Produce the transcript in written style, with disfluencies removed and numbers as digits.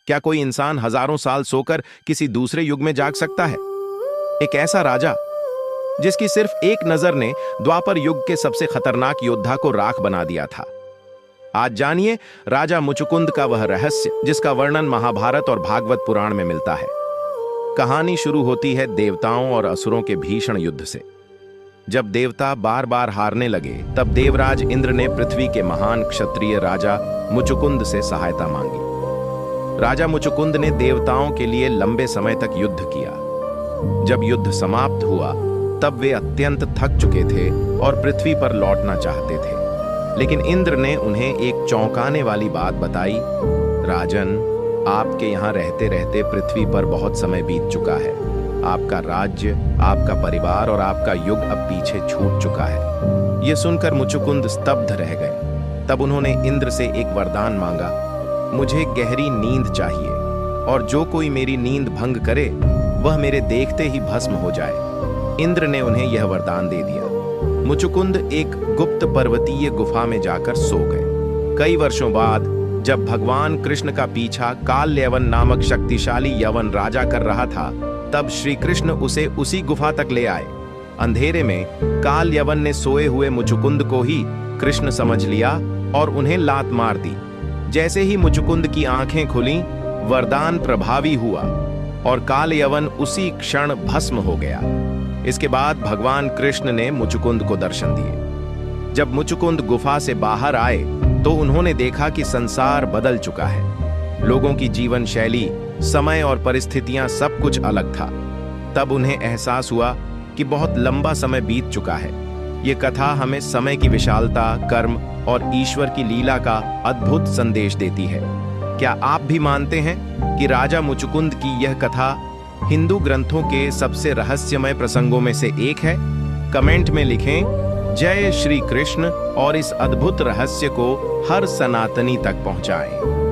क्या कोई इंसान हजारों साल सोकर किसी दूसरे युग में जाग सकता है? एक ऐसा राजा जिसकी सिर्फ एक नजर ने द्वापर युग के सबसे खतरनाक योद्धा को राख बना दिया था। आज जानिए राजा मुचुकुंद का वह रहस्य जिसका वर्णन महाभारत और भागवत पुराण में मिलता है। कहानी शुरू होती है देवताओं और असुरों के भीषण युद्ध से। जब देवता बार बार हारने लगे, तब देवराज इंद्र ने पृथ्वी के महान क्षत्रिय राजा मुचुकुंद से सहायता मांगी। राजा मुचुकुंद ने देवताओं के लिए लंबे समय तक युद्ध किया। जब युद्ध समाप्त हुआ, तब वे अत्यंत थक चुके थे और पृथ्वी पर लौटना चाहते थे। लेकिन इंद्र ने उन्हें एक चौंकाने वाली बात बताई। राजन, आपके यहाँ रहते रहते पृथ्वी पर बहुत समय बीत चुका है। आपका राज्य, आपका परिवार और आपका युग अब पीछे छूट चुका है। यह सुनकर मुचुकुंद स्तब्ध रह गए। तब उन्होंने इंद्र से एक वरदान मांगा। मुझे गहरी नींद चाहिए और जो कोई मेरी नींद भंग करे वह मेरे देखते ही भस्म हो जाए। इंद्र ने उन्हें यह वरदान दे दिया। मुचुकुंद एक गुप्त पर्वतीय गुफा में जाकर सो गए। कई वर्षों बाद जब भगवान कृष्ण का पीछा काल यवन नामक शक्तिशाली यवन राजा कर रहा था, तब श्री कृष्ण उसे उसी गुफा तक ले आए। अंधेरे में काल यवन ने सोए हुए मुचुकुंद को ही कृष्ण समझ लिया और उन्हें लात मार दी। जैसे ही मुचुकुंद की आंखें खुलीं, वरदान प्रभावी हुआ और काल यवन उसी क्षण भस्म हो गया। इसके बाद भगवान कृष्ण ने मुचुकुंद को दर्शन दिए। जब मुचुकुंद गुफा से बाहर आए तो उन्होंने देखा कि संसार बदल चुका है। लोगों की जीवन शैली, समय और परिस्थितियां सब कुछ अलग था। तब उन्हें एहसास हुआ कि बहुत लंबा समय बीत चुका है। ये कथा हमें समय की विशालता, कर्म और ईश्वर की लीला का अद्भुत संदेश देती है। क्या आप भी मानते हैं कि राजा मुचुकुंद की यह कथा हिंदू ग्रंथों के सबसे रहस्यमय प्रसंगों में से एक है? कमेंट में लिखें जय श्री कृष्ण और इस अद्भुत रहस्य को हर सनातनी तक पहुंचाएं।